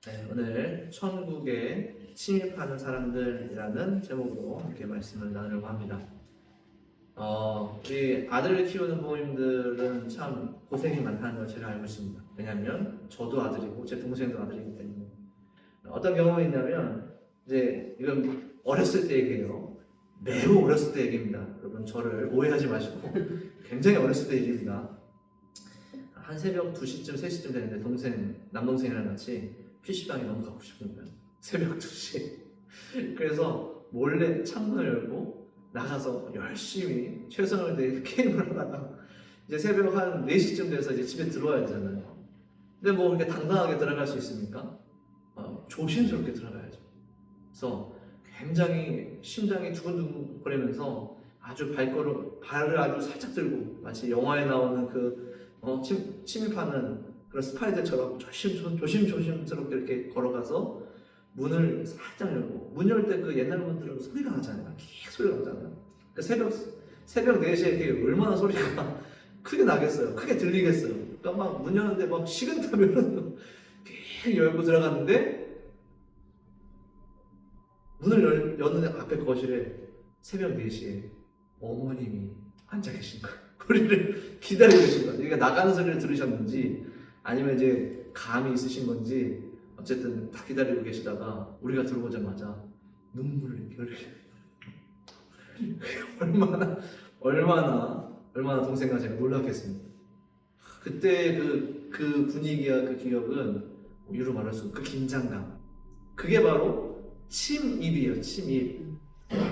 네, 오늘 천국에 침입하는 사람들이라는 제목으로 이렇게 말씀을 나누려고 합니다. 우리 아들을 키우는 부모님들은 참 고생이 많다는 걸 제가 알고 있습니다. 왜냐하면 저도 아들이고 제 동생도 아들이기 때문에. 어떤 경험이 있냐면, 이제 이건 어렸을 때 얘기예요. 매우 어렸을 때 얘기입니다. 여러분 저를 오해하지 마시고 굉장히 어렸을 때 얘기입니다. 한 새벽 2시쯤 3시쯤 되는데 남동생이랑 같이 PC방에 너무 가고 싶은 거예요. 새벽 2시. 그래서 몰래 창문을 열고 나가서 열심히 최선을 다해 게임을 하다가 이제 새벽 한 4시쯤 돼서 이제 집에 들어와야 되잖아요. 근데 뭐 이렇게 당당하게 들어갈 수 있습니까? 조심스럽게 들어가야죠. 그래서 굉장히 심장이 두근두근 거리면서 아주 발을 아주 살짝 들고 마치 영화에 나오는 침입하는 그런 스파이더처럼 조심스럽게 이렇게 걸어가서 문을 살짝 열고, 문 열 때 그 옛날 문들은 소리가 나잖아요. 킥 소리가 나잖아요. 그러니까 새벽 4시에 이렇게 얼마나 소리가 크게 나겠어요. 크게 들리겠어요. 그러니까 막 문 여는데 막 식은땀이 킥 열고 들어갔는데, 문을 여는 앞에 거실에 새벽 4시에 어머님이 앉아 계신 거예요. 우리를 기다리고 계신 거예요. 그러니까 나가는 소리를 들으셨는지 아니면 이제 감이 있으신 건지 어쨌든 다 기다리고 계시다가 우리가 들어오자마자 눈물을 이렇게 얼마나 동생과 제가 놀랐겠습니까. 그때 그 분위기와 그 기억은 이유로 말할 수 없고 그 긴장감, 그게 바로 침입이에요.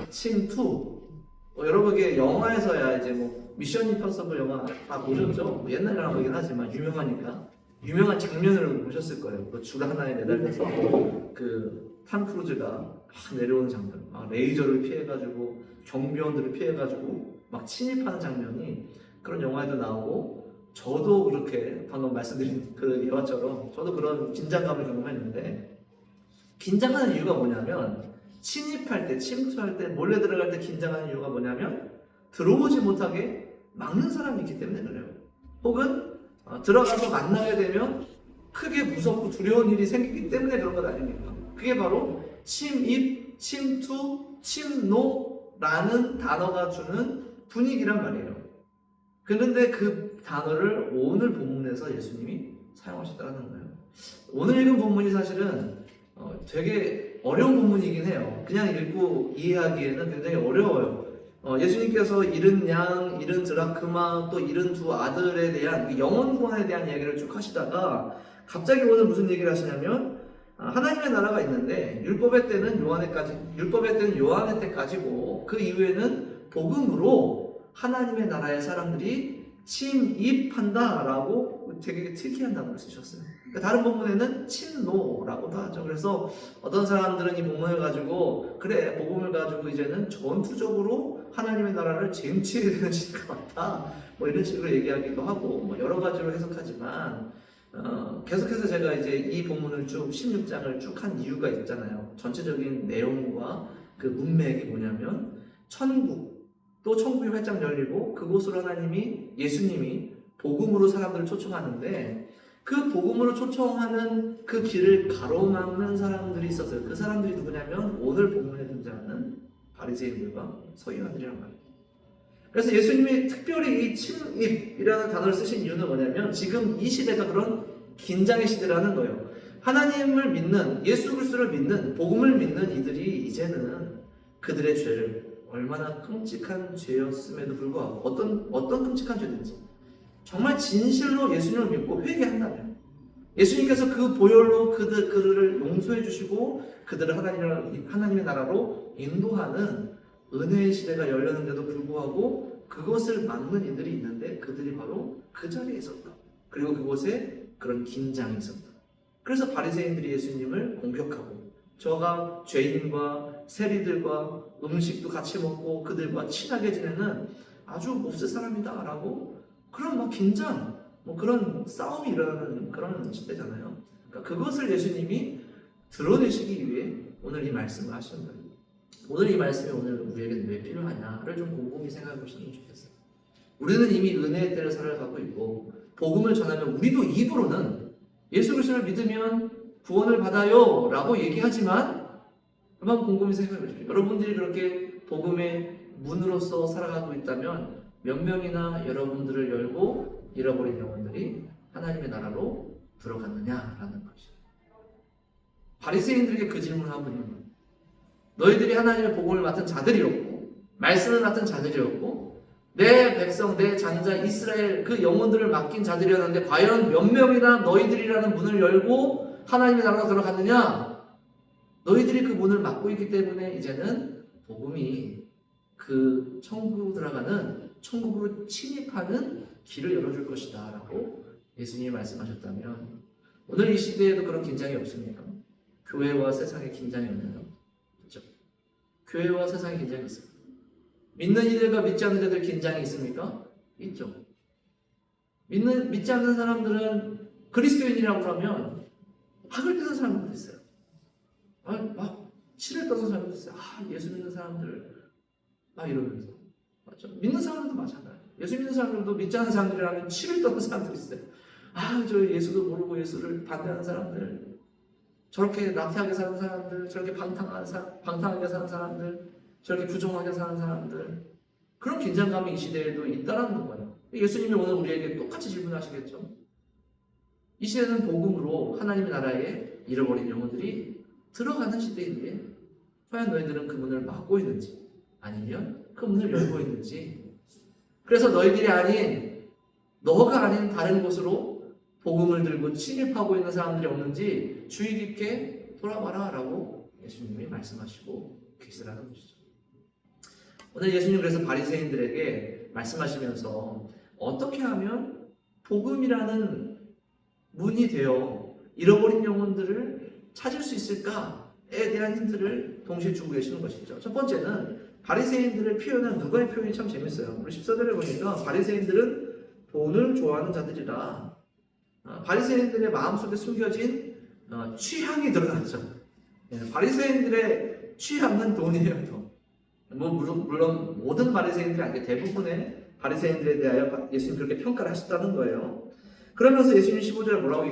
침투. 여러분 이게 영화에서야 이제 뭐 미션 임파서블 영화 다 보셨죠? 옛날 영화이긴 하지만 유명한 장면을 보셨을 거예요. 그 줄 하나에 매달려서 탐 크루즈가 막 내려오는 장면, 막 레이저를 피해가지고 경비원들을 피해가지고 막 침입하는 장면이 그런 영화에도 나오고, 저도 그렇게 방금 말씀드린 그 예화처럼 저도 그런 긴장감을 경험했는데, 긴장하는 이유가 뭐냐면 침입할 때, 침투할 때, 몰래 들어갈 때 긴장하는 이유가 뭐냐면 들어오지 못하게 막는 사람이 있기 때문에 그래요. 혹은 들어가서 만나게 되면 크게 무섭고 두려운 일이 생기기 때문에 그런 것 아닙니까? 그게 바로 침입, 침투, 침노라는 단어가 주는 분위기란 말이에요. 그런데 그 단어를 오늘 본문에서 예수님이 사용하셨다는 거예요. 오늘 읽은 본문이 사실은 되게 어려운 본문이긴 해요. 그냥 읽고 이해하기에는 굉장히 어려워요. 예수님께서 잃은 양, 잃은 드라크마, 또 잃은 두 아들에 대한 영원 구원에 대한 이야기를 쭉 하시다가 갑자기 오늘 무슨 얘기를 하시냐면, 하나님의 나라가 있는데 율법의 때는 요한의 때까지고 그 이후에는 복음으로 하나님의 나라의 사람들이 침입한다라고 되게 특이한 단어를 쓰셨어요. 다른 본문에는 침노라고도 하죠. 그래서 어떤 사람들은 이 본문을 가지고, 그래, 복음을 가지고 이제는 전투적으로 하나님의 나라를 쟁취해야 되는 시대가 왔다, 뭐 이런 식으로 얘기하기도 하고, 뭐 여러 가지로 해석하지만, 계속해서 제가 이제 이 본문을 16장을 쭉 한 이유가 있잖아요. 전체적인 내용과 그 문맥이 뭐냐면, 또 천국이 활짝 열리고 그곳으로 예수님이 복음으로 사람들을 초청하는데, 그 복음으로 초청하는 그 길을 가로막는 사람들이 있었어요. 그 사람들이 누구냐면 오늘 본문에 등장하는 바리새인들과 서기관들이란 말이에요. 그래서 예수님이 특별히 이 침입이라는 단어를 쓰신 이유는 뭐냐면, 지금 이 시대가 그런 긴장의 시대라는 거예요. 하나님을 믿는, 예수 그리스도를 믿는, 복음을 믿는 이들이 이제는 그들의 죄를, 얼마나 끔찍한 죄였음에도 불구하고, 어떤 끔찍한 죄든지 정말 진실로 예수님을 믿고 회개한다면 예수님께서 그 보혈로 그들을 용서해 주시고 그들을 하나님의 나라로 인도하는 은혜의 시대가 열렸는데도 불구하고 그것을 막는 이들이 있는데, 그들이 바로 그 자리에 있었다. 그리고 그곳에 그런 긴장이 있었다. 그래서 바리새인들이 예수님을 공격하고, 저가 죄인과 세리들과 음식도 같이 먹고 그들과 친하게 지내는 아주 몹쓸 사람이다 라고, 그런 긴장, 그런 싸움이 일어나는 그런 시대잖아요. 그러니까 그것을 예수님이 드러내시기 위해 오늘 이 말씀을 하시는 거예요. 오늘 이 말씀이 오늘 우리에게 왜 필요하냐를 좀 곰곰이 생각해 보시면 좋겠어요. 우리는 이미 은혜의 때를 살아가고 있고, 복음을 전하면 우리도 입으로는 예수 그리스도를 믿으면 구원을 받아요 라고 얘기하지만 한번 곰곰이 생각해 보십시오. 여러분들이 그렇게 복음의 문으로서 살아가고 있다면 몇 명이나 여러분들을 열고 잃어버린 영혼들이 하나님의 나라로 들어갔느냐라는 것이죠. 바리새인들에게 그 질문을 하고 있는 거예요. 너희들이 하나님의 복음을 맡은 자들이었고 말씀을 맡은 자들이었고 내 백성 내 장자 이스라엘 그 영혼들을 맡긴 자들이었는데 과연 몇 명이나 너희들이라는 문을 열고 하나님의 나라로 들어갔느냐? 너희들이 그 문을 막고 있기 때문에 이제는 복음이 그 천국으로 들어가는 천국으로 침입하는 길을 열어줄 것이다 라고 예수님이 말씀하셨다면 오늘 이 시대에도 그런 긴장이 없습니까? 교회와 세상의 긴장이 없나요? 그렇죠? 교회와 세상의 긴장이 있습니다. 믿는 이들과 믿지 않는 자들 긴장이 있습니까? 있죠. 믿지 않는 사람들은 그리스도인이라고 하면 학을 뜨는 사람들도 있어요. 막 치를 떠는 사람들도 있어요. 예수 믿는 사람들 막 이러면서 맞죠? 믿는 사람들도 마찬가지예요. 예수 믿는 사람들도 믿지 않는 사람들이라면 치를 떠는 사람들이 있어요. 저 예수도 모르고 예수를 반대하는 사람들, 저렇게 나태하게 사는 사람들, 저렇게 방탕하게 사는 사람들, 저렇게 부정하게 사는 사람들, 그런 긴장감이 이 시대에도 있다라는 거예요. 예수님이 오늘 우리에게 똑같이 질문하시겠죠. 이 시대는 복음으로 하나님의 나라에 잃어버린 영혼들이 들어가는 시대인데 과연 너희들은 그 문을 막고 있는지 아니면 그 문을 열고 있는지, 그래서 너희들이 아닌 너가 아닌 다른 곳으로 복음을 들고 침입하고 있는 사람들이 없는지 주의 깊게 돌아봐라 라고 예수님이 말씀하시고 계시라는 것이죠. 오늘 예수님 그래서 바리새인들에게 말씀하시면서 어떻게 하면 복음이라는 문이 되어 잃어버린 영혼들을 찾을 수 있을까에 대한 힌트를 동시에 주고 계시는 것이죠. 첫 번째는 바리새인들을 표현한 누가의 표현이 참 재밌어요. 우리 14절에 보니까 바리새인들은 돈을 좋아하는 자들이라, 바리새인들의 마음속에 숨겨진 취향이 드러났죠. 바리새인들의 취향은 돈이에요. 돈. 물론 모든 바리새인들이 아니고 대부분의 바리새인들에 대하여 예수님 그렇게 평가를 하셨다는 거예요. 그러면서 예수님 15절에 뭐라고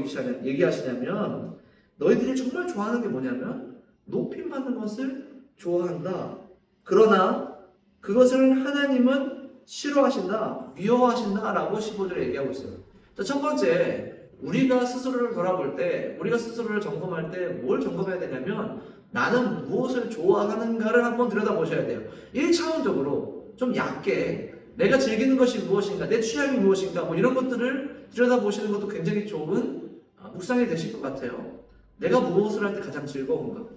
얘기하시냐면 너희들이 정말 좋아하는 게 뭐냐면 높임받는 것을 좋아한다. 그러나 그것을 하나님은 싫어하신다, 미워하신다 라고 15절에 얘기하고 있어요. 자, 첫 번째, 우리가 스스로를 돌아볼 때, 우리가 스스로를 점검할 때 뭘 점검해야 되냐면 나는 무엇을 좋아하는가를 한번 들여다보셔야 돼요. 1차원적으로 좀 얕게 내가 즐기는 것이 무엇인가, 내 취향이 무엇인가, 이런 것들을 들여다보시는 것도 굉장히 좋은 묵상이 되실 것 같아요. 내가 무엇을 할 때 가장 즐거운가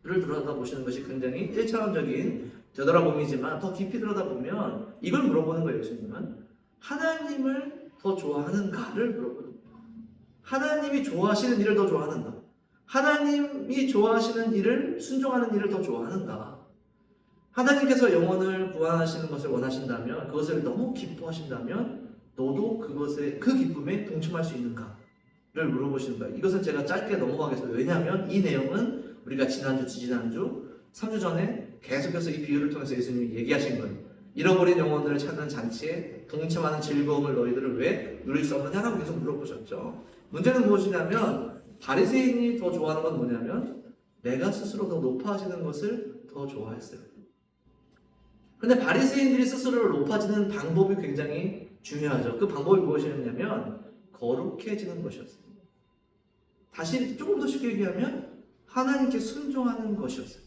를 들여다보시는 것이 굉장히 1차원적인 되돌아봄이지만 더 깊이 들여다보면 이걸 물어보는 거예요. 예수님은 하나님을 더 좋아하는가를 물어보는 거예요. 하나님이 좋아하시는 일을 더 좋아하는가, 하나님이 좋아하시는 일을 순종하는 일을 더 좋아하는가, 하나님께서 영혼을 구원하시는 것을 원하신다면, 그것을 너무 기뻐하신다면 너도 그 기쁨에 동참할 수 있는가를 물어보시는 거예요. 이것은 제가 짧게 넘어가겠어요. 왜냐하면 이 내용은 우리가 지난주, 지지난주, 3주 전에 계속해서 이 비유를 통해서 예수님이 얘기하신 거예요. 잃어버린 영혼들을 찾는 잔치에 동참하는 즐거움을 너희들은 왜 누릴 수 없느냐라고 계속 물어보셨죠. 문제는 무엇이냐면 바리새인이 더 좋아하는 건 뭐냐면 내가 스스로 더 높아지는 것을 더 좋아했어요. 근데 바리새인들이 스스로를 높아지는 방법이 굉장히 중요하죠. 그 방법이 무엇이었냐면 거룩해지는 것이었어요. 다시 조금 더 쉽게 얘기하면 하나님께 순종하는 것이었어요.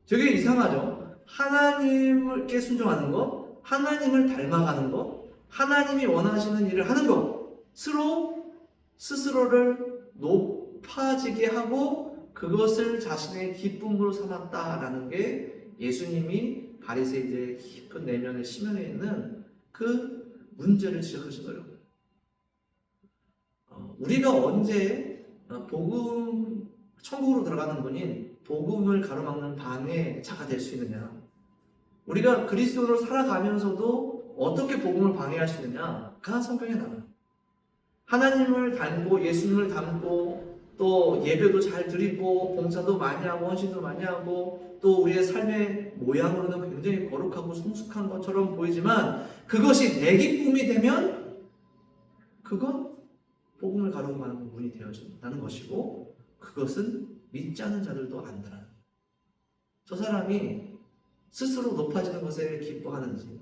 되게 이상하죠? 하나님께 순종하는 것, 하나님을 닮아가는 것, 하나님이 원하시는 일을 하는 것으로 스스로를 높아지게 하고 그것을 자신의 기쁨으로 삼았다라는 게 예수님이 바리새인들의 깊은 내면의 심연에 있는 그 문제를 지적하신 거예요. 우리가 언제 천국으로 들어가는 분인 복음을 가로막는 방해자가 될 수 있느냐, 우리가 그리스도로 살아가면서도 어떻게 복음을 방해할 수 있느냐가 성경에 나와요. 하나님을 닮고 예수님을 닮고 또 예배도 잘 드리고 봉사도 많이 하고 헌신도 많이 하고 또 우리의 삶의 모양으로는 굉장히 거룩하고 성숙한 것처럼 보이지만 그것이 내 기쁨이 되면 그건 복음을 가로막는 부분이 되어진다는 것이고, 그것은 믿지 않은 자들도 안다라는, 저 사람이 스스로 높아지는 것에 기뻐하는지,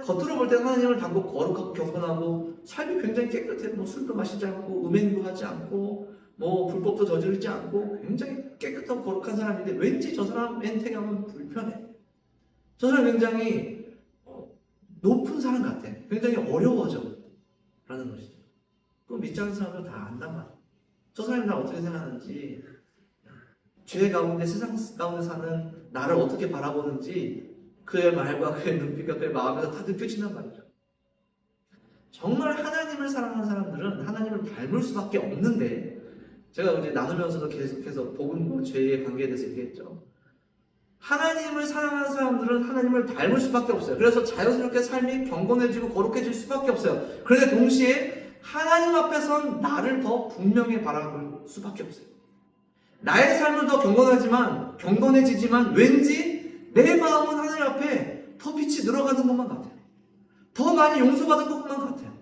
겉으로 볼 때는 하나님을 닮고 거룩하고 경건하고 삶이 굉장히 깨끗해, 뭐 술도 마시지 않고 음행도 하지 않고 뭐 불법도 저지르지 않고 굉장히 깨끗하고 거룩한 사람인데, 왠지 저 사람한테 가면 불편해. 저 사람 굉장히 높은 사람 같아. 굉장히 어려워져 라는 것이죠. 그럼 믿지 않는 사람들 다 안단 말이야. 저 사람이 나 어떻게 생각하는지, 죄 가운데, 세상 가운데 사는 나를 어떻게 바라보는지 그의 말과 그의 눈빛과 그의 마음에서 다 느껴진단 말이죠. 정말 하나님을 사랑하는 사람들은 하나님을 닮을 수밖에 없는데, 제가 이제 나누면서도 계속해서 복음과 죄의 관계에 대해서 얘기했죠. 하나님을 사랑하는 사람들은 하나님을 닮을 수밖에 없어요. 그래서 자연스럽게 삶이 경건해지고 거룩해질 수밖에 없어요. 그런데 동시에 하나님 앞에선 나를 더 분명히 바라볼 수밖에 없어요. 나의 삶은 더 경건해지지만 왠지 내 마음은 하나님 앞에 더 빛이 늘어가는 것만 같아요. 더 많이 용서받은 것만 같아요.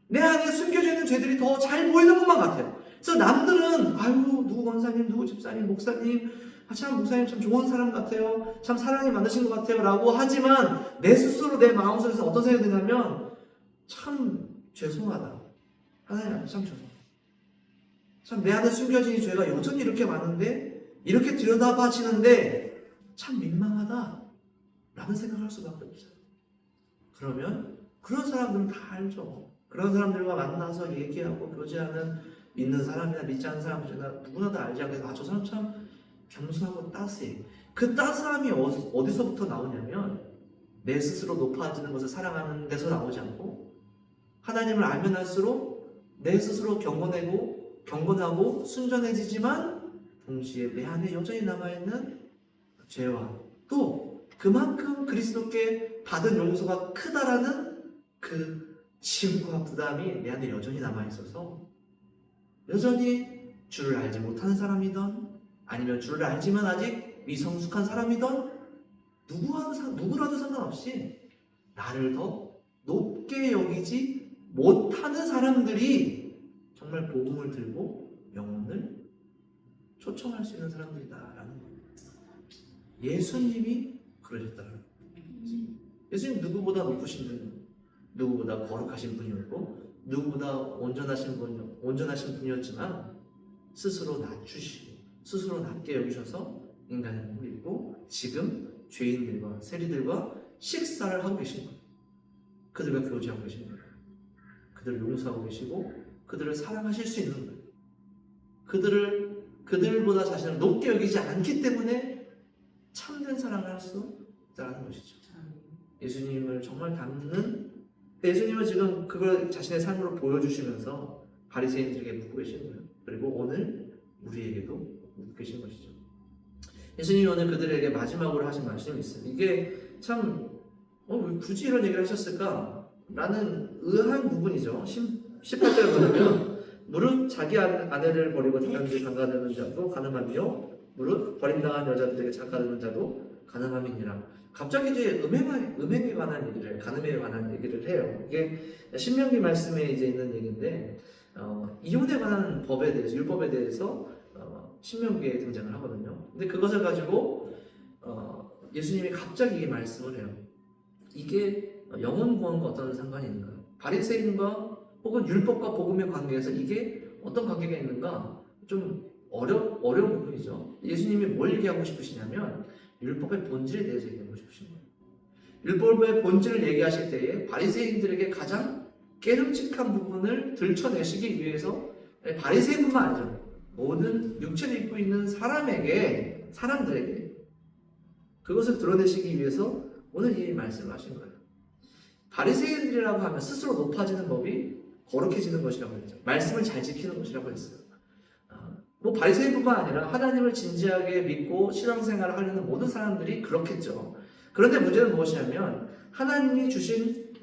내 안에 숨겨져 있는 죄들이 더 잘 보이는 것만 같아요. 그래서 남들은 아이고 누구 권사님, 누구 집사님, 목사님, 참 목사님 참 좋은 사람 같아요, 참 사랑이 많으신 것 같아요 라고 하지만, 내 스스로 내 마음속에서 어떤 생각이 드냐면, 참 죄송하다, 하나님 앞에 참 죄송하다, 참 내 안에 숨겨진 이 죄가 여전히 이렇게 많은데, 이렇게 들여다봐지는데 참 민망하다 라는 생각을 할 수밖에 없어요. 그러면 그런 사람들은 다 알죠. 그런 사람들과 만나서 얘기하고 교제하는, 믿는 사람이나 믿지 않는 사람이나 누구나 다 알지 않겠어. 저 사람 참 겸손하고 따스해. 그 따스함이 어디서부터 나오냐면, 내 스스로 높아지는 것을 사랑하는 데서 나오지 않고, 하나님을 알면 할수록 내 스스로 경건하고 순전해지지만 동시에 내 안에 여전히 남아있는 죄와, 또 그만큼 그리스도께 받은 용서가 크다라는 그 짐과 부담이 내 안에 여전히 남아있어서, 여전히 주를 알지 못하는 사람이든 아니면 주를 알지만 아직 미성숙한 사람이든 누구라도 상관없이 나를 더 높게 여기지 못하는 사람들이 정말 복음을 들고 영혼을 초청할 수 있는 사람들이다라는 겁니다. 예수님이 그러셨다는 거예요. 예수님 누구보다 높으신 분, 누구보다 거룩하신 분이었고, 누구보다 온전하신 분이었지만 스스로 낮추시고 스스로 낮게 여기셔서 인간의 몸을 입고 지금 죄인들과 세리들과 식사를 하고 계신 거예요. 그들과 교제하고 계신 거예요. 그들을 용서하고 계시고 그들을 사랑하실 수 있는 거예요. 그들보다 자신을 높게 여기지 않기 때문에 참된 사랑을 할 수 있다는 것이죠. 예수님을 정말 닮는, 예수님은 지금 그걸 자신의 삶으로 보여주시면서 바리새인들에게 묻고 계신 거예요. 그리고 오늘 우리에게도 묻고 계신 것이죠. 예수님이 오늘 그들에게 마지막으로 하신 말씀이 있어요. 이게 참 왜 굳이 이런 얘기를 하셨을까? 라는 의아한 부분이죠. 18절에 보면, 무릇 자기 아내를 버리고 다른 데 장가드는 자도 가늠하며 무릇 버림당한 여자들에게 장가드는 자도 가늠함이니라. 갑자기 이제 음행에 관한 얘기를, 간음에 관한 얘기를 해요. 이게 신명기 말씀에 이제 있는 얘기인데, 이혼에 관한 법에 대해서, 율법에 대해서 신명기에 등장을 하거든요. 근데 그것을 가지고 예수님이 갑자기 말씀을 해요. 이게 영혼 구원과 어떤 상관이 있는가? 바리새인과 혹은 율법과 복음의 관계에서 이게 어떤 관계가 있는가? 좀 어려운 부분이죠. 예수님이 뭘 얘기하고 싶으시냐면 율법의 본질에 대해서 얘기하고 싶으신 거예요. 율법의 본질을 얘기하실 때에 바리새인들에게 가장 깨름직한 부분을 들춰내시기 위해서, 바리새인뿐만 아니죠, 모든 육체를 입고 있는 사람들에게 그것을 드러내시기 위해서 오늘 이 말씀을 하신 거예요. 바리새인들이라고 하면 스스로 높아지는 법이 거룩해지는 것이라고 했죠. 말씀을 잘 지키는 것이라고 했어요. 바리새인뿐만 아니라 하나님을 진지하게 믿고 신앙생활을 하려는 모든 사람들이 그렇겠죠. 그런데 문제는 무엇이냐면, 하나님이 주신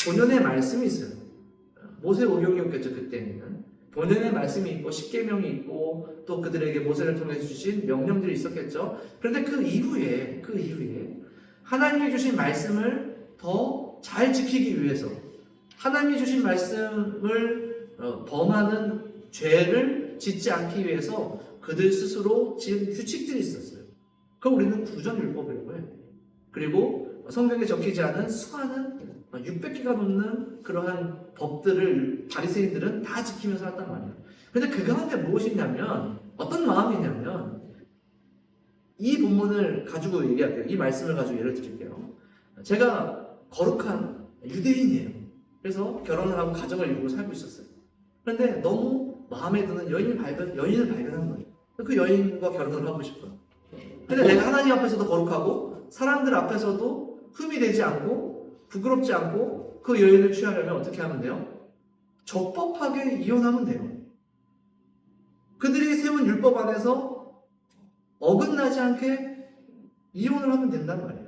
본연의 말씀이 있어요. 모세오경이었겠죠. 그때는 본연의 말씀이 있고 십계명이 있고 또 그들에게 모세를 통해 주신 명령들이 있었겠죠. 그런데 그 이후에 하나님이 주신 말씀을 더 잘 지키기 위해서, 하나님이 주신 말씀을 범하는 죄를 짓지 않기 위해서 그들 스스로 지은 규칙들이 있었어요. 그걸 우리는 구전율법이라고 해요. 그리고 성경에 적히지 않은 수많은 600개가 넘는 그러한 법들을 바리새인들은 다 지키면서 살았단 말이에요. 근데 그 가운데 무엇이냐면 어떤 마음이냐면 이 본문을 가지고 얘기할게요. 이 말씀을 가지고 예를 드릴게요. 제가 거룩한 유대인이에요. 그래서 결혼을 하고 가정을 이루고 살고 있었어요. 그런데 너무 마음에 드는 여인을 발견한 거예요. 그 여인과 결혼을 하고 싶어요. 근데 내가 하나님 앞에서도 거룩하고 사람들 앞에서도 흠이 되지 않고 부끄럽지 않고 그 여인을 취하려면 어떻게 하면 돼요? 적법하게 이혼하면 돼요. 그들이 세운 율법 안에서 어긋나지 않게 이혼을 하면 된단 말이에요.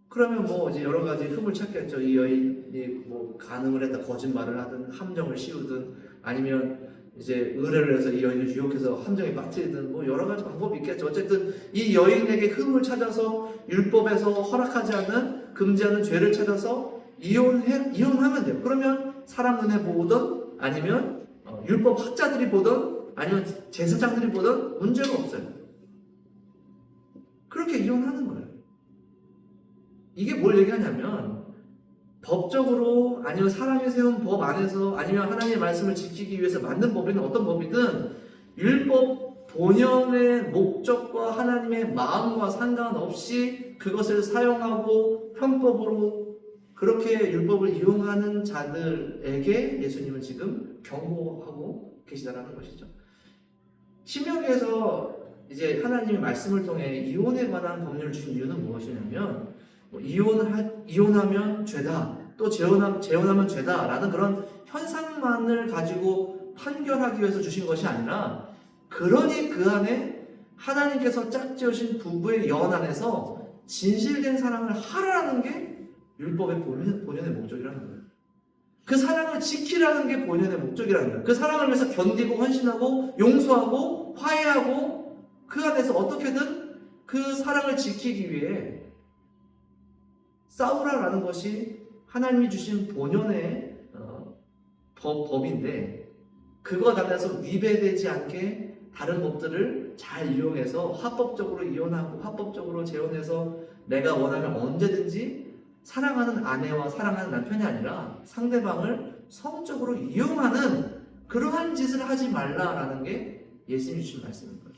그러면 뭐 이제 여러 가지 흠을 찾겠죠. 이 여인이 뭐 간음을 했다, 거짓말을 하든 함정을 씌우든 아니면 이제 의뢰를 해서 이 여인을 유혹해서 함정에 빠뜨리든 뭐 여러 가지 방법이 있겠죠. 어쨌든 이 여인에게 흠을 찾아서 율법에서 허락하지 않는 금지하는 죄를 찾아서 이혼하면 돼요. 그러면 사람 눈에 보던 아니면 율법 학자들이 보던 아니면 제사장들이 보던 문제가 없어요. 그렇게 이혼하는 거예요. 이게 뭘 얘기하냐면 법적으로 아니면 사람이 세운 법 안에서 아니면 하나님의 말씀을 지키기 위해서 만든 법이든 어떤 법이든 율법 본연의 목적과 하나님의 마음과 상관없이 그것을 사용하고 편법으로 그렇게 율법을 이용하는 자들에게 예수님은 지금 경고하고 계시다라는 것이죠. 신명기에서 이제 하나님의 말씀을 통해 이혼에 관한 법률을 주신 이유는 무엇이냐면 이혼하면 죄다, 또 재혼하면 죄다라는 그런 현상만을 가지고 판결하기 위해서 주신 것이 아니라 그러니 그 안에 하나님께서 짝지으신 부부의 연 안에서 진실된 사랑을 하라는 게 율법의 본연의 목적이라는 거예요. 그 사랑을 지키라는 게 본연의 목적이라는 거예요. 그 사랑을 위해서 견디고 헌신하고 용서하고 화해하고 그 안에서 어떻게든 그 사랑을 지키기 위해 싸우라라는 것이 하나님이 주신 본연의 법인데 그것 안에서 위배되지 않게 다른 법들을 잘 이용해서 합법적으로 이혼하고 합법적으로 재혼해서 내가 원하면 언제든지 사랑하는 아내와 사랑하는 남편이 아니라 상대방을 성적으로 이용하는 그러한 짓을 하지 말라라는 게 예수님이 주신 말씀인 거예요.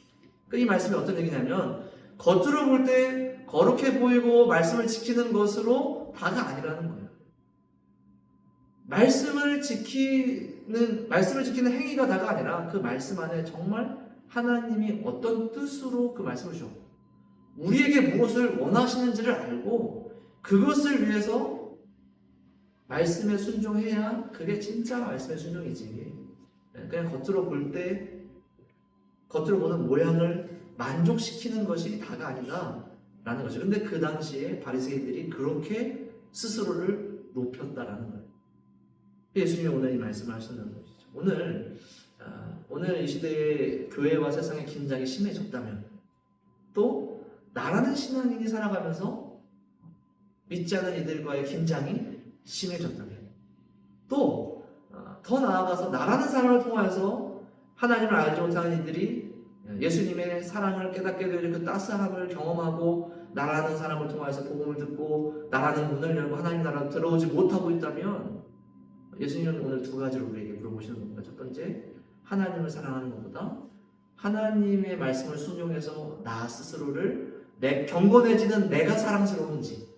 이 말씀이 어떤 얘기냐면 겉으로 볼 때 거룩해 보이고 말씀을 지키는 것으로 다가 아니라는 거예요. 말씀을 지키는 행위가 다가 아니라 그 말씀 안에 정말 하나님이 어떤 뜻으로 그 말씀을 주셨고 우리에게 무엇을 원하시는지를 알고 그것을 위해서 말씀에 순종해야 그게 진짜 말씀의 순종이지. 그냥 겉으로 보는 모양을 만족시키는 것이 다가 아니라 라는 거죠. 근데 그 당시에 바리새인들이 그렇게 스스로를 높였다라는 거예요. 예수님이 오늘 이 말씀을 하셨는 것이죠. 오늘 이 시대의 교회와 세상의 긴장이 심해졌다면 또 나라는 신앙인이 살아가면서 믿지 않는 이들과의 긴장이 심해졌다면 또 더 나아가서 나라는 사람을 통해서 하나님을 알지 못하는 이들이 예수님의 사랑을 깨닫게 될 그 따스함을 경험하고 나라는 사람을 통해서 복음을 듣고 나라는 문을 열고 하나님 나라로 들어오지 못하고 있다면 예수님은 오늘 두 가지로 우리에게 물어보시는 겁니다. 첫 번째, 하나님을 사랑하는 것보다 하나님의 말씀을 순종해서 나 스스로를 경건해지는 내가 사랑스러운지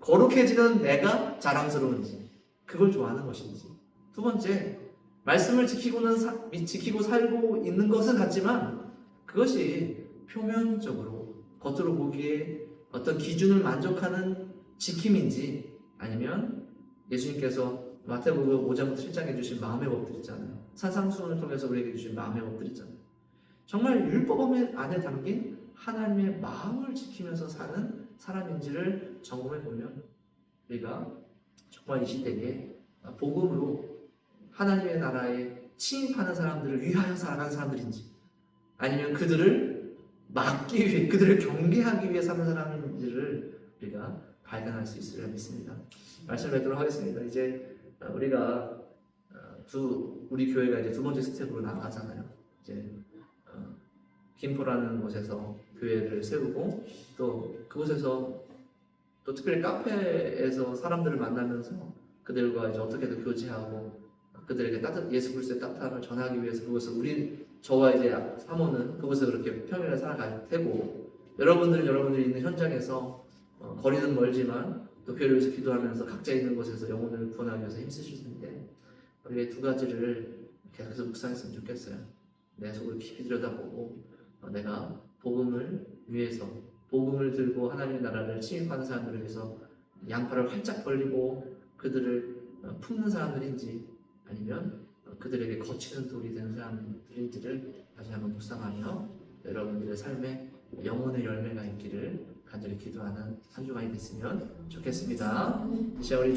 거룩해지는 내가 자랑스러운지 그걸 좋아하는 것인지. 두 번째, 말씀을 지키고 살고 있는 것은 같지만 그것이 표면적으로 겉으로 보기에 어떤 기준을 만족하는 지킴인지 아니면 예수님께서 마태복음 5장부터 7장에 주신 마음의 법들 있잖아요. 산상수훈을 통해서 우리에게 주신 마음의 법들 있잖아요. 정말 율법 안에 담긴 하나님의 마음을 지키면서 사는 사람인지를 점검해 보면 우리가 정말 이 시대에 복음으로 하나님의 나라에 침입하는 사람들을 위하여 살아가는 사람들인지 아니면 그들을 막기 위해 그들을 경계하기 위해 사는 사람인지를 우리가 발견할 수 있으리라 믿습니다. 말씀을 맺도록 하겠습니다. 이제 우리가 우리 교회가 이제 두 번째 스텝으로 나아가잖아요. 이제 김포라는 곳에서 교회를 세우고 또 그곳에서 또 특별히 카페에서 사람들을 만나면서 그들과 이제 어떻게든 교제하고 그들에게 예수 그리스도의 따뜻함을 전하기 위해서 그것을 저와 이제 사모는 그곳에서 그렇게 평일에 살아갈 테고 여러분들은 여러분들이 있는 현장에서 거리는 멀지만 또 교회를 위해서 기도하면서 각자 있는 곳에서 영혼을 구원하기 위해서 힘쓰실 텐데 우리 두 가지를 계속해서 묵상했으면 좋겠어요. 내 속을 깊이 들여다보고 내가 복음을 위해서 복음을 들고 하나님의 나라를 침입하는 사람들을 위해서 양팔을 활짝 벌리고 그들을 품는 사람들인지 아니면 그들에게 거치는 돌이 되는 사람들인지를 다시 한번 묵상하며 여러분들의 삶에 영혼의 열매가 있기를 간절히 기도하는 한 주간이 됐으면 좋겠습니다. 이 시간 우리